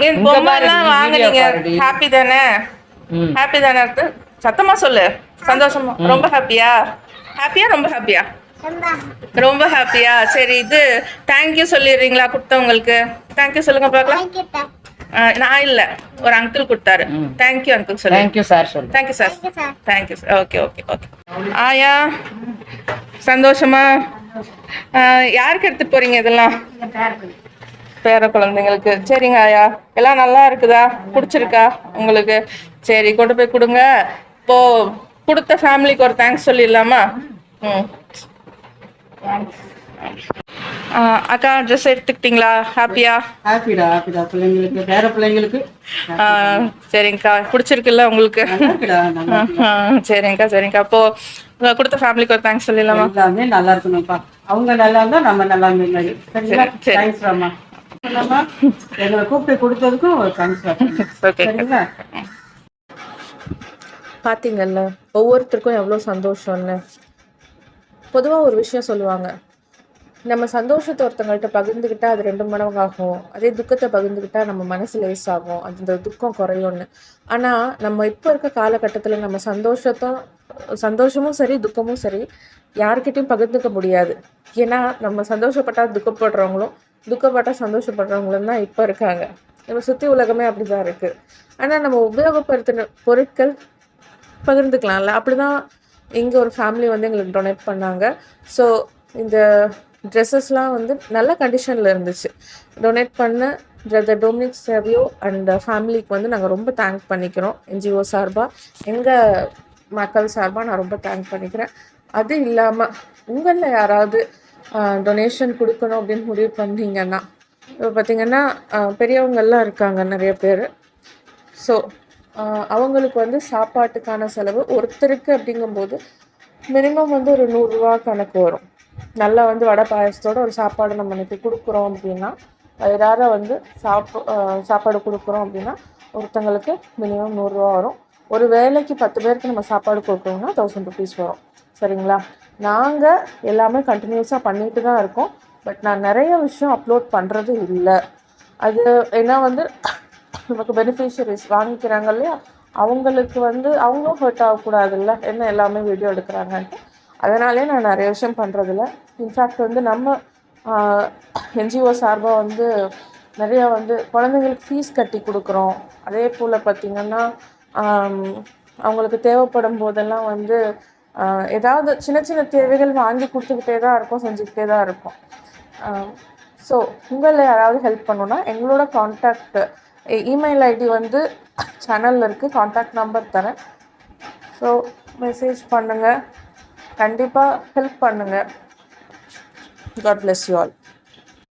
என் பொம்மைலாம் வாங்குனீங்க, ஹாப்பி தானே? ஹாப்பி தானே இருக்கு? சத்தமா சொல்லு. சந்தோஷமா? ரொம்ப ஹாப்பியா? ஹாப்பியா ரொம்ப ஹாப்பியா? ரொம்ப ஹாப்பியா? சரி, இது தேங்க்யூ சொல்லிடுறீங்களா கொடுத்தவங்களுக்கு? தேங்க்யூ சொல்லுங்க பார்க்கலாம். நான் இல்லை, ஒரு அங்கிள் கொடுத்தாரு. தேங்க்யூ அங்கிள் சொல்லு. தேங்க்யூ சார் சொல்லு. Thank you sir. Thank you sir. Okay okay okay. ஆயா சந்தோஷமா? யாருக்கு எடுத்துட்டு போறீங்க இதெல்லாம்? பேர குழந்தைங்களுக்கு. சரிங்க ஆயா, எல்லாம் நல்லா இருக்குதா? பிடிச்சிருக்கா உங்களுக்கு? சரி, கொண்டு போய் கொடுங்க. இப்போ கொடுத்த ஃபேமிலிக்கு ஒரு தேங்க்ஸ் சொல்லிடலாமா? அக்கா ட்ரெஸ் எடுத்துக்கிட்டீங்களா? ஹாப்பியா? ஹாப்பிடா ஹாப்பிடா. பிள்ளைங்களுக்கு, பேர பிள்ளைங்களுக்கு. சரிங்கக்கா, பிடிச்சிருக்குல்ல உங்களுக்கு? சரிங்கக்கா சரிங்கக்கா. அப்போ கொடுத்த ஃபேமிலிக்கு ஒரு தேங்க்ஸ் சொல்லிடலாமா? எல்லாமே நல்லா இருக்கணும்ப்பா. அவங்க நல்லா இருந்தா நம்ம நல்லா இருந்தா. தேங்க்ஸ் ராமா. எங்களை கூப்பிட்டு கொடுத்ததுக்கும் ஒரு தேங்க்ஸ். சரிங்களா? பார்த்தீங்கல்ல, ஒவ்வொருத்தருக்கும் எவ்வளோ சந்தோஷம்னு. பொதுவாக ஒரு விஷயம் சொல்லுவாங்க, நம்ம சந்தோஷத்தை ஒருத்தங்கள்ட்ட பகிர்ந்துக்கிட்டா அது 2 மடங்காகும், அதே துக்கத்தை பகிர்ந்துக்கிட்டா நம்ம மனசு லேசாகும், அந்த துக்கம் குறையும்னு. ஆனால் நம்ம இப்போ இருக்க காலகட்டத்தில் நம்ம சந்தோஷமும் சரி துக்கமும் சரி யார்கிட்டையும் பகிர்ந்துக்க முடியாது. ஏன்னா நம்ம சந்தோஷப்பட்டால் துக்கப்படுறவங்களும் துக்கப்பட்டால் சந்தோஷப்படுறவங்களும் தான் இப்போ இருக்காங்க. நம்ம சுற்றி உலகமே அப்படி தான் இருக்குது. ஆனால் நம்ம உபயோகப்படுத்தின பொருட்கள் பகிர்ந்துக்கலாம்ல. அப்படி தான் இங்கே ஒரு ஃபேமிலி வந்து எங்களுக்கு டொனேட் பண்ணாங்க. ஸோ இந்த ட்ரெஸ்ஸஸ்லாம் வந்து நல்ல கண்டிஷனில் இருந்துச்சு. டொனேட் பண்ண பிரதர் டொமினிக் சேவியோ அண்ட் ஃபேமிலிக்கு வந்து நாங்கள் ரொம்ப தேங்க் பண்ணிக்கிறோம். என்ஜிஓ சார்பாக, எங்கள் மக்கள் சார்பாக நான் ரொம்ப தேங்க் பண்ணிக்கிறேன். அது இல்லாமல் உங்களில் யாராவது டொனேஷன் கொடுக்கணும் அப்படின்னு முடிவு பண்ணிங்கன்னா, இப்போ பார்த்திங்கன்னா பெரியவங்கள்லாம் இருக்காங்க நிறைய பேர். ஸோ அவங்களுக்கு வந்து சாப்பாட்டுக்கான செலவு ஒருத்தருக்கு அப்படிங்கும்போது மினிமம் வந்து ஒரு 100 ரூபா கணக்கு வரும். நல்லா வந்து வடை பாயசத்தோட ஒரு சாப்பாடு நம்ம இன்னைக்கு கொடுக்குறோம் அப்படின்னா, வயிறார வந்து சாப்பாடு கொடுக்குறோம் அப்படின்னா ஒருத்தங்களுக்கு மினிமம் 100 ரூபா வரும். ஒரு வேளைக்கு 10 பேருக்கு நம்ம சாப்பாடு கொடுக்குறோம்னா 1000 ருபீஸ் வரும். சரிங்களா? நாங்கள் எல்லாமே கண்டினியூஸாக பண்ணிட்டு தான் இருக்கோம். பட் நான் நிறைய விஷயம் அப்லோட் பண்ணுறது இல்லை. அது ஏன்னா வந்து நமக்கு பெனிஃபிஷரிஸ் வாங்கிக்கிறாங்க இல்லையா, அவங்களுக்கு வந்து அவங்களும் ஹர்ட் ஆகக்கூடாதுல்ல, என்ன எல்லாமே வீடியோ எடுக்கிறாங்கன்ட்டு. அதனாலே நான் நிறைய விஷயம் பண்ணுறதில்ல. இன்ஃபேக்ட் வந்து நம்ம என்ஜிஓ சார்பாக வந்து நிறையா வந்து குழந்தைங்களுக்கு ஃபீஸ் கட்டி கொடுக்குறோம். அதே போல் பார்த்திங்கன்னா அவங்களுக்கு தேவைப்படும் போதெல்லாம் வந்து ஏதாவது சின்ன சின்ன தேவைகள் வாங்கி கொடுத்துக்கிட்டே தான் இருக்கோம், செஞ்சுக்கிட்டே தான் இருக்கோம். ஸோ உங்களில் யாராவது ஹெல்ப் பண்ணணுன்னா எங்களோட கான்டாக்ட் இமெயில் ஐடி வந்து சேனலில் இருக்குது, கான்டாக்ட் நம்பர் தரேன். ஸோ மெசேஜ் பண்ணுங்கள், கண்டிப்பாக ஹெல்ப் பண்ணுங்கள். God bless you all.